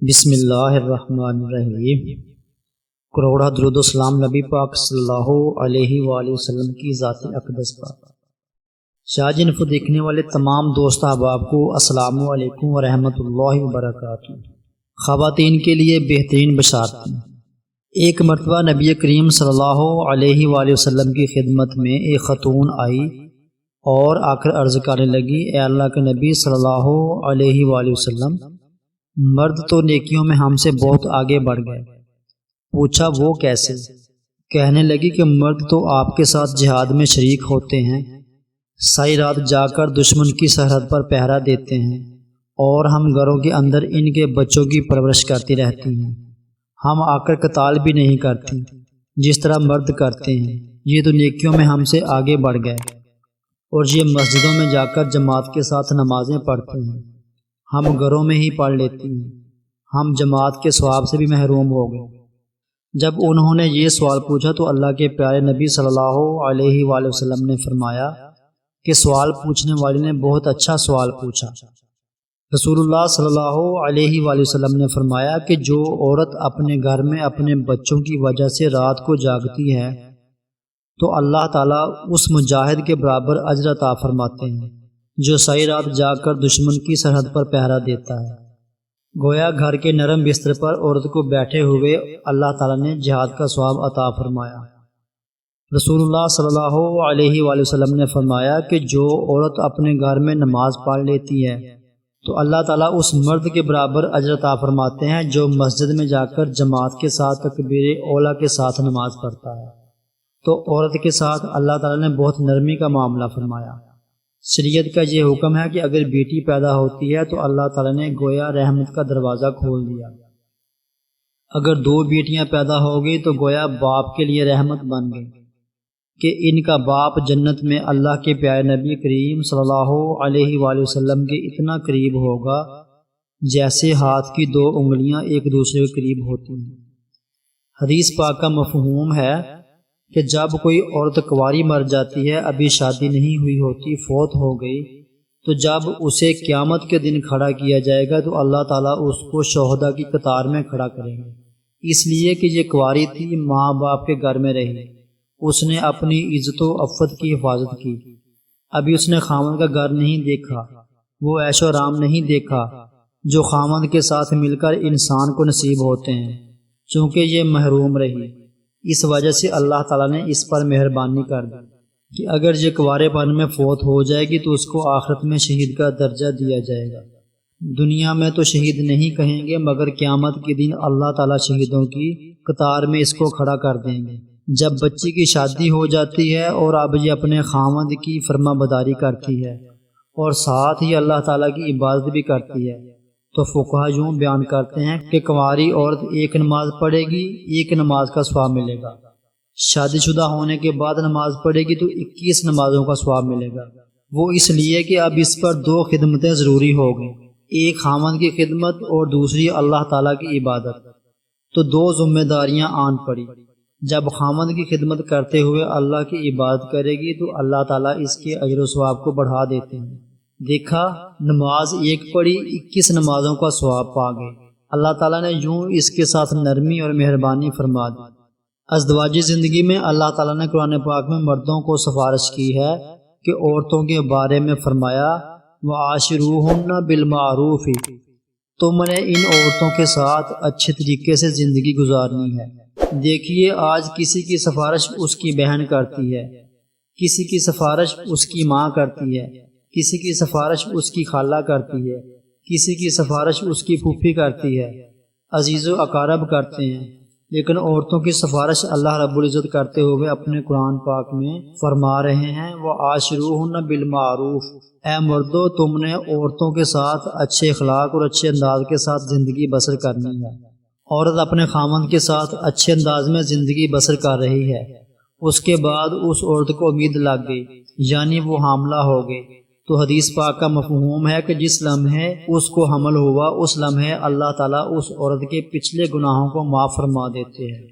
بسم اللہ الرحمن الرحیم۔ کروڑہ درود و سلام نبی پاک صلی اللہ علیہ وآلہ وسلم کی ذات اقدس پر۔ شاہ جی انفو دیکھنے والے تمام دوست احباب کو السلام علیکم ورحمۃ اللہ وبرکاتہ۔ خواتین کے لیے بہترین بشارتیں۔ ایک مرتبہ نبی کریم صلی اللہ علیہ وآلہ وسلم کی خدمت میں ایک خاتون آئی اور آ کر عرض کرنے لگی، اے اللہ کے نبی صلی اللہ علیہ وآلہ وسلم، مرد تو نیکیوں میں ہم سے بہت آگے بڑھ گئے۔ پوچھا وہ کیسے؟ کہنے لگی کہ مرد تو آپ کے ساتھ جہاد میں شریک ہوتے ہیں، ساری رات جا کر دشمن کی سرحد پر پہرا دیتے ہیں، اور ہم گھروں کے اندر ان کے بچوں کی پرورش کرتی رہتی ہیں۔ ہم آ کر قتال بھی نہیں کرتی جس طرح مرد کرتے ہیں۔ یہ تو نیکیوں میں ہم سے آگے بڑھ گئے، اور یہ مسجدوں میں جا کر جماعت کے ساتھ نمازیں پڑھتے ہیں، ہم گھروں میں ہی پڑھ لیتی ہیں، ہم جماعت کے ثواب سے بھی محروم ہو گئے۔ جب انہوں نے یہ سوال پوچھا تو اللہ کے پیارے نبی صلی اللہ علیہ وآلہ وسلم نے فرمایا کہ سوال پوچھنے والے نے بہت اچھا سوال پوچھا۔ رسول اللہ صلی اللہ علیہ وآلہ وسلم نے فرمایا کہ جو عورت اپنے گھر میں اپنے بچوں کی وجہ سے رات کو جاگتی ہے تو اللہ تعالیٰ اس مجاہد کے برابر اجر عطا فرماتے ہیں جو ساری رات جاگ کر دشمن کی سرحد پر پہرا دیتا ہے۔ گویا گھر کے نرم بستر پر عورت کو بیٹھے ہوئے اللہ تعالیٰ نے جہاد کا ثواب عطا فرمایا۔ رسول اللہ صلی اللہ علیہ وآلہ وسلم نے فرمایا کہ جو عورت اپنے گھر میں نماز پڑھ لیتی ہے تو اللہ تعالیٰ اس مرد کے برابر اجر عطا فرماتے ہیں جو مسجد میں جا کر جماعت کے ساتھ تکبیر اولیٰ کے ساتھ نماز پڑھتا ہے۔ تو عورت کے ساتھ اللہ تعالیٰ نے بہت نرمی کا معاملہ فرمایا۔ شریعت کا یہ حکم ہے کہ اگر بیٹی پیدا ہوتی ہے تو اللہ تعالیٰ نے گویا رحمت کا دروازہ کھول دیا۔ اگر دو بیٹیاں پیدا ہو گئی تو گویا باپ کے لیے رحمت بن گئی کہ ان کا باپ جنت میں اللہ کے پیارے نبی کریم صلی اللہ علیہ وآلہ وسلم کے اتنا قریب ہوگا جیسے ہاتھ کی دو انگلیاں ایک دوسرے کے قریب ہوتی ہیں۔ حدیث پاک کا مفہوم ہے کہ جب کوئی عورت کنواری مر جاتی ہے، ابھی شادی نہیں ہوئی ہوتی، فوت ہو گئی، تو جب اسے قیامت کے دن کھڑا کیا جائے گا تو اللہ تعالیٰ اس کو شہداء کی قطار میں کھڑا کریں گے، اس لیے کہ یہ کنواری تھی، ماں باپ کے گھر میں رہی، اس نے اپنی عزت و عفت کی حفاظت کی، ابھی اس نے خامند کا گھر نہیں دیکھا، وہ عیش و آرام نہیں دیکھا جو خامند کے ساتھ مل کر انسان کو نصیب ہوتے ہیں، چونکہ یہ محروم رہی۔ اس وجہ سے اللہ تعالیٰ نے اس پر مہربانی کر دی کہ اگر یہ کنوارے پن میں فوت ہو جائے گی تو اس کو آخرت میں شہید کا درجہ دیا جائے گا۔ دنیا میں تو شہید نہیں کہیں گے، مگر قیامت کے دن اللہ تعالیٰ شہیدوں کی قطار میں اس کو کھڑا کر دیں گے۔ جب بچی کی شادی ہو جاتی ہے اور اب یہ اپنے خامند کی فرما برداری کرتی ہے اور ساتھ ہی اللہ تعالیٰ کی عبادت بھی کرتی ہے تو فقہا یوں بیان کرتے ہیں کہ کنواری عورت ایک نماز پڑھے گی، ایک نماز کا ثواب ملے گا۔ شادی شدہ ہونے کے بعد نماز پڑھے گی تو 21 نمازوں کا ثواب ملے گا۔ وہ اس لیے کہ اب اس پر دو خدمتیں ضروری ہو گئیں، ایک خامند کی خدمت اور دوسری اللہ تعالیٰ کی عبادت، تو دو ذمہ داریاں آن پڑی۔ جب خامند کی خدمت کرتے ہوئے اللہ کی عبادت کرے گی تو اللہ تعالیٰ اس کے اجر و ثواب کو بڑھا دیتے ہیں۔ دیکھا، نماز ایک پڑھی، 21 نمازوں کا ثواب پا گئے۔ اللہ تعالیٰ نے یوں اس کے ساتھ نرمی اور مہربانی فرما دی۔ ازدواجی زندگی میں اللہ تعالیٰ نے قرآن پاک میں مردوں کو سفارش کی ہے کہ عورتوں کے بارے میں فرمایا وَعَاشِرُوهُنَّ بِالْمَعْرُوفِ، تم نے ان عورتوں کے ساتھ اچھے طریقے سے زندگی گزارنی ہے۔ دیکھیے، آج کسی کی سفارش اس کی بہن کرتی ہے، کسی کی سفارش اس کی ماں کرتی ہے، کسی کی سفارش اس کی خالہ کرتی ہے، کسی کی سفارش اس کی پھوپھی کرتی ہے، عزیز و اقارب کرتے ہیں، لیکن عورتوں کی سفارش اللہ رب العزت کرتے ہوئے اپنے قرآن پاک میں فرما رہے ہیں وَعَاشِرُوهُنَّ بِالْمَعْرُوفِ، اے مردو تم نے عورتوں کے ساتھ اچھے اخلاق اور اچھے انداز کے ساتھ زندگی بسر کرنی ہے۔ عورت اپنے خامند کے ساتھ اچھے انداز میں زندگی بسر کر رہی ہے، اس کے بعد اس عورت کو امید لگ گئی، یعنی وہ حاملہ ہو گئی، تو حدیث پاک کا مفہوم ہے کہ جس لمحے اس کو حمل ہوا اس لمحے اللہ تعالیٰ اس عورت کے پچھلے گناہوں کو معاف فرما دیتے ہیں۔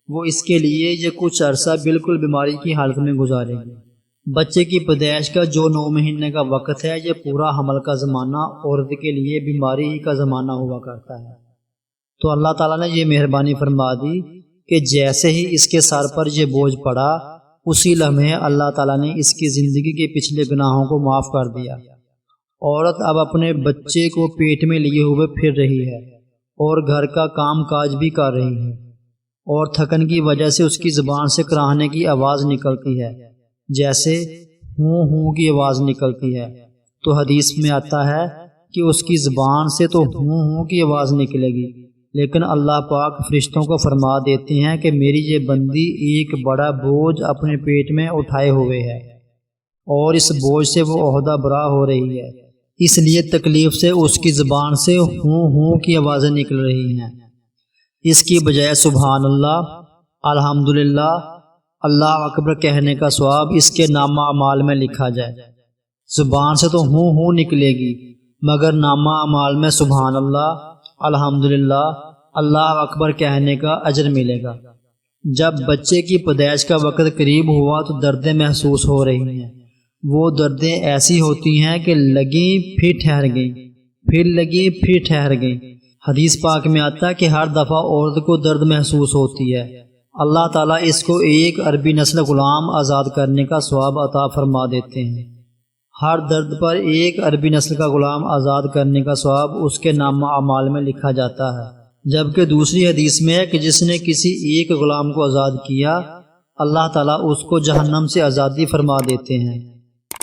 وہ اس کے لیے یہ کچھ عرصہ بالکل بیماری کی حالت میں گزارے گی۔ بچے کی پیدائش کا جو 9 مہینے کا وقت ہے، یہ پورا حمل کا زمانہ عورت کے لیے بیماری ہی کا زمانہ ہوا کرتا ہے۔ تو اللہ تعالیٰ نے یہ مہربانی فرما دی کہ جیسے ہی اس کے سر پر یہ بوجھ پڑا اسی لمحے اللہ تعالیٰ نے اس کی زندگی کے پچھلے گناہوں کو معاف کر دیا۔ عورت اب اپنے بچے کو پیٹ میں لیے ہوئے پھر رہی ہے اور گھر کا کام کاج بھی کر رہی ہے، اور تھکن کی وجہ سے اس کی زبان سے کراہنے کی آواز نکلتی ہے، جیسے ہوں ہوں کی آواز نکلتی ہے۔ تو حدیث میں آتا ہے کہ اس کی زبان سے تو ہوں ہوں کی آواز نکلے گی، لیکن اللہ پاک فرشتوں کو فرما دیتے ہیں کہ میری یہ بندی ایک بڑا بوجھ اپنے پیٹ میں اٹھائے ہوئے ہے، اور اس بوجھ سے وہ عہدہ برا ہو رہی ہے، اس لیے تکلیف سے اس کی زبان سے ہوں ہوں کی آوازیں نکل رہی ہیں۔ اس کی بجائے سبحان اللہ، الحمدللہ، اللہ اکبر کہنے کا ثواب اس کے نامہ اعمال میں لکھا جائے۔ زبان سے تو ہوں ہوں نکلے گی، مگر نامہ اعمال میں سبحان اللہ، الحمدللہ، اللہ اکبر کہنے کا اجر ملے گا۔ جب بچے کی پیدائش کا وقت قریب ہوا تو دردیں محسوس ہو رہی ہیں۔ وہ دردیں ایسی ہوتی ہیں کہ لگیں پھر ٹھہر گئیں، پھر لگیں پھر ٹھہر گئیں۔ حدیث پاک میں آتا ہے کہ ہر دفعہ عورت کو درد محسوس ہوتی ہے، اللہ تعالیٰ اس کو ایک عربی نسل غلام آزاد کرنے کا ثواب عطا فرما دیتے ہیں۔ ہر درد پر ایک عربی نسل کا غلام آزاد کرنے کا ثواب اس کے نامہ اعمال میں لکھا جاتا ہے۔ جبکہ دوسری حدیث میں ہے کہ جس نے کسی ایک غلام کو آزاد کیا اللہ تعالیٰ اس کو جہنم سے آزادی فرما دیتے ہیں۔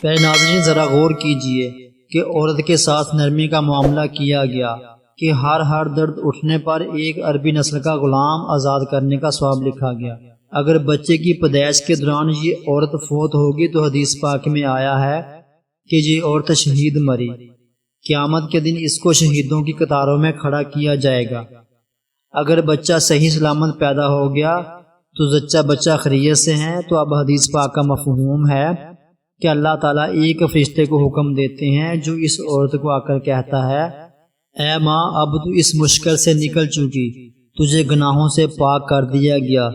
پہلے ناظرین ذرا غور کیجئے کہ عورت کے ساتھ نرمی کا معاملہ کیا گیا کہ ہر درد اٹھنے پر ایک عربی نسل کا غلام آزاد کرنے کا ثواب لکھا گیا۔ اگر بچے کی پیدائش کے دوران یہ عورت فوت ہوگی تو حدیث پاک میں آیا ہے کہ یہ عورت شہید مری، قیامت کے دن اس کو شہیدوں کی قطاروں میں کھڑا کیا جائے گا۔ اگر بچہ صحیح سلامت پیدا ہو گیا تو زچہ بچہ خیریت سے ہیں، تو اب حدیث پاک کا مفہوم ہے کہ اللہ تعالیٰ ایک فرشتے کو حکم دیتے ہیں جو اس عورت کو آ کر کہتا ہے، اے ماں اب تو اس مشکل سے نکل چکی، تجھے گناہوں سے پاک کر دیا گیا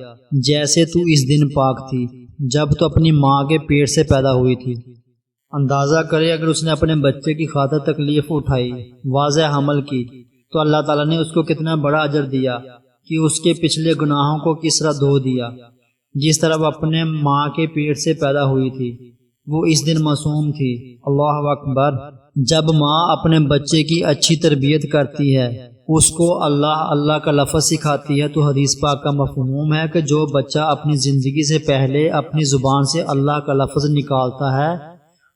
جیسے تو اس دن پاک تھی جب تو اپنی ماں کے پیٹ سے پیدا ہوئی تھی۔ اندازہ کرے اگر اس نے اپنے بچے کی خاطر تکلیف اٹھائی، واضح حمل کی، تو اللہ تعالیٰ نے اس کو کتنا بڑا اجر دیا کہ اس کے پچھلے گناہوں کو کس طرح دھو دیا۔ جس طرح وہ اپنے ماں کے پیٹ سے پیدا ہوئی تھی وہ اس دن معصوم تھی۔ اللہ اکبر۔ جب ماں اپنے بچے کی اچھی تربیت کرتی ہے، اس کو اللہ کا لفظ سکھاتی ہے، تو حدیث پاک کا مفہوم ہے کہ جو بچہ اپنی زندگی سے پہلے اپنی زبان سے اللہ کا لفظ نکالتا ہے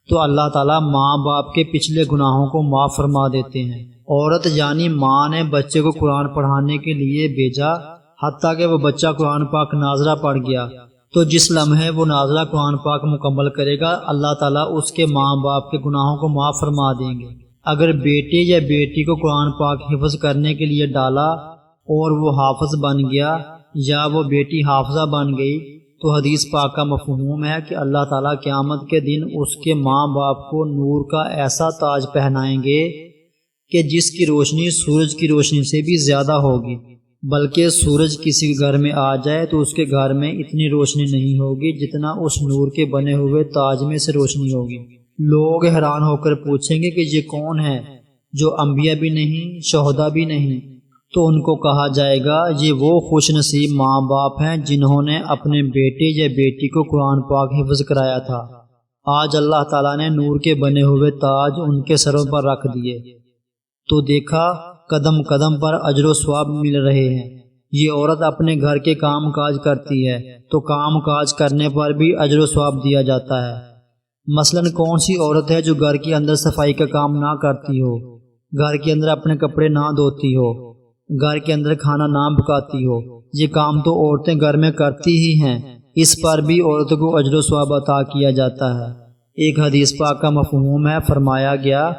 تو اللہ تعالیٰ ماں باپ کے پچھلے گناہوں کو معاف فرما دیتے ہیں۔ عورت یعنی ماں نے بچے کو قرآن پڑھانے کے لیے بھیجا، حتیٰ کہ وہ بچہ قرآن پاک ناظرہ پڑھ گیا تو جس لمحے وہ ناظرہ قرآن پاک مکمل کرے گا اللہ تعالیٰ اس کے ماں باپ کے گناہوں کو معاف فرما دیں گے۔ اگر بیٹے یا بیٹی کو قرآن پاک حفظ کرنے کے لیے ڈالا اور وہ حافظ بن گیا یا وہ بیٹی حافظہ بن گئی تو حدیث پاک کا مفہوم ہے کہ اللہ تعالیٰ قیامت کے دن اس کے ماں باپ کو نور کا ایسا تاج پہنائیں گے کہ جس کی روشنی سورج کی روشنی سے بھی زیادہ ہوگی، بلکہ سورج کسی گھر میں آ جائے تو اس کے گھر میں اتنی روشنی نہیں ہوگی جتنا اس نور کے بنے ہوئے تاج میں سے روشنی ہوگی۔ لوگ حیران ہو کر پوچھیں گے کہ یہ کون ہے جو انبیاء بھی نہیں، شہداء بھی نہیں؟ تو ان کو کہا جائے گا یہ وہ خوش نصیب ماں باپ ہیں جنہوں نے اپنے بیٹے یا بیٹی کو قرآن پاک حفظ کرایا تھا۔ آج اللہ تعالیٰ نے نور کے بنے ہوئے تاج ان کے سروں پر رکھ دیے، تو دیکھا قدم قدم پر اجر و ثواب مل رہے ہیں۔ یہ عورت اپنے گھر کے کام کاج کرتی ہے تو کام کاج کرنے پر بھی اجر و ثواب دیا جاتا ہے۔ مثلاً کون سی عورت ہے جو گھر کے اندر صفائی کا کام نہ کرتی ہو، گھر کے اندر اپنے کپڑے نہ دھوتی ہو، گھر کے اندر کھانا نہ پکاتی ہو؟ یہ کام تو عورتیں گھر میں کرتی ہی ہیں، اس پر بھی عورتوں کو اجر و ثواب عطا کیا جاتا ہے۔ ایک حدیث پاک کا مفہوم ہے، فرمایا گیا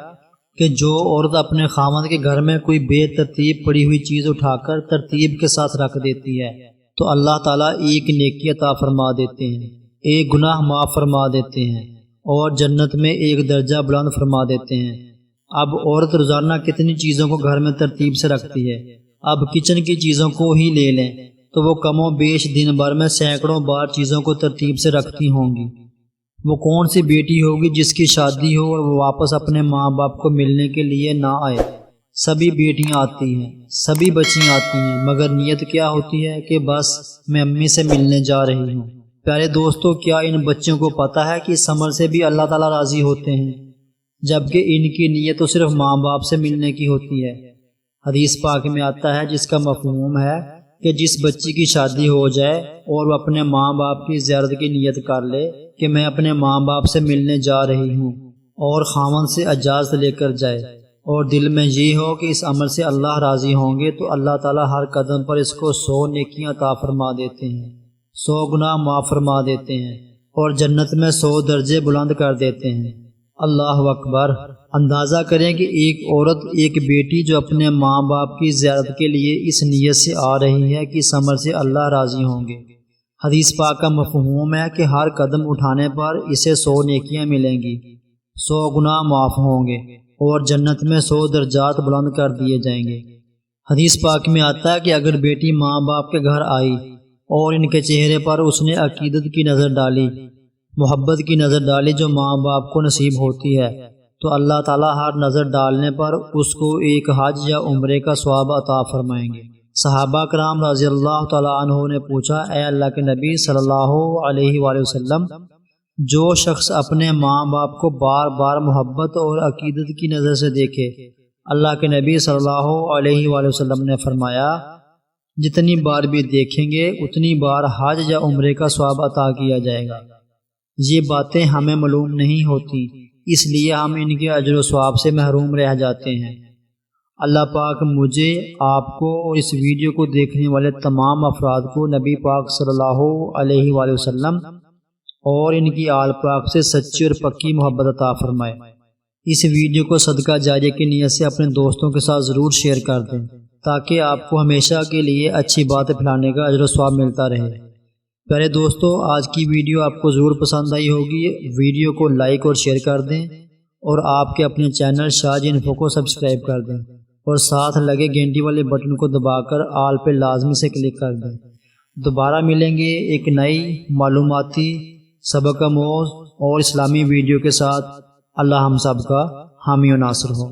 کہ جو عورت اپنے خاوند کے گھر میں کوئی بے ترتیب پڑی ہوئی چیز اٹھا کر ترتیب کے ساتھ رکھ دیتی ہے تو اللہ تعالیٰ ایک نیکی عطا فرما دیتے ہیں، ایک گناہ معاف فرما دیتے ہیں اور جنت میں ایک درجہ بلند فرما دیتے ہیں۔ اب عورت روزانہ کتنی چیزوں کو گھر میں ترتیب سے رکھتی ہے؟ اب کچن کی چیزوں کو ہی لے لیں تو وہ کم و بیش دن بھر میں سینکڑوں بار چیزوں کو ترتیب سے رکھتی ہوں گی۔ وہ کون سی بیٹی ہوگی جس کی شادی ہو اور وہ واپس اپنے ماں باپ کو ملنے کے لیے نہ آئے؟ سبھی بیٹیاں آتی ہیں، سبھی بچیاں آتی ہیں، مگر نیت کیا ہوتی ہے کہ بس میں امی سے ملنے جا رہی ہوں۔ پیارے دوستو، کیا ان بچوں کو پتہ ہے کہ اس عمل سے بھی اللہ تعالیٰ راضی ہوتے ہیں، جبکہ ان کی نیت تو صرف ماں باپ سے ملنے کی ہوتی ہے۔ حدیث پاک میں آتا ہے جس کا مفہوم ہے کہ جس بچی کی شادی ہو جائے اور وہ اپنے ماں باپ کی زیارت کی نیت کر لے کہ میں اپنے ماں باپ سے ملنے جا رہی ہوں، اور خاوند سے اجازت لے کر جائے، اور دل میں یہ ہو کہ اس عمل سے اللہ راضی ہوں گے، تو اللہ تعالیٰ ہر قدم پر اس کو 100 نیکیاں عطا فرما دیتے ہیں، 100 گناہ معاف فرما دیتے ہیں، اور جنت میں 100 درجے بلند کر دیتے ہیں۔ اللہ اکبر! اندازہ کریں کہ ایک عورت، ایک بیٹی جو اپنے ماں باپ کی زیارت کے لیے اس نیت سے آ رہی ہے کہ اس عمل سے اللہ راضی ہوں گے۔ حدیث پاک کا مفہوم ہے کہ ہر قدم اٹھانے پر اسے 100 نیکیاں ملیں گی، 100 گناہ معاف ہوں گے، اور جنت میں 100 درجات بلند کر دیے جائیں گے۔ حدیث پاک میں آتا ہے کہ اگر بیٹی ماں باپ کے گھر آئی اور ان کے چہرے پر اس نے عقیدت کی نظر ڈالی، محبت کی نظر ڈالی جو ماں باپ کو نصیب ہوتی ہے، تو اللہ تعالیٰ ہر نظر ڈالنے پر اس کو ایک حج یا عمرے کا ثواب عطا فرمائیں گے۔ صحابہ کرام رضی اللہ تعالیٰ عنہ نے پوچھا، اے اللہ کے نبی صلی اللہ علیہ وآلہ وسلم، جو شخص اپنے ماں باپ کو بار بار محبت اور عقیدت کی نظر سے دیکھے، اللہ کے نبی صلی اللہ علیہ وآلہ وسلم نے فرمایا، جتنی بار بھی دیکھیں گے اتنی بار حج یا عمرے کا ثواب عطا کیا جائے گا۔ یہ باتیں ہمیں معلوم نہیں ہوتی، اس لیے ہم ان کے اجر و ثواب سے محروم رہ جاتے ہیں۔ اللہ پاک مجھے، آپ کو اور اس ویڈیو کو دیکھنے والے تمام افراد کو نبی پاک صلی اللہ علیہ وآلہ وسلم اور ان کی آل پاک سے سچی اور پکی محبت عطا فرمائے۔ اس ویڈیو کو صدقہ جاریہ کی نیت سے اپنے دوستوں کے ساتھ ضرور شیئر کر دیں، تاکہ آپ کو ہمیشہ کے لیے اچھی باتیں پھیلانے کا اجر و ثواب ملتا رہے۔ پیارے دوستو، آج کی ویڈیو آپ کو ضرور پسند آئی ہوگی۔ ویڈیو کو لائک اور شیئر کر دیں، اور آپ کے اپنے چینل شاہ جی انفو کو سبسکرائب کر دیں، اور ساتھ لگے گھنٹی والے بٹن کو دبا کر آل پہ لازمی سے کلک کر دیں۔ دوبارہ ملیں گے ایک نئی معلوماتی، سبق آموز اور اسلامی ویڈیو کے ساتھ۔ اللہ ہم سب کا حامی و ناصر ہو۔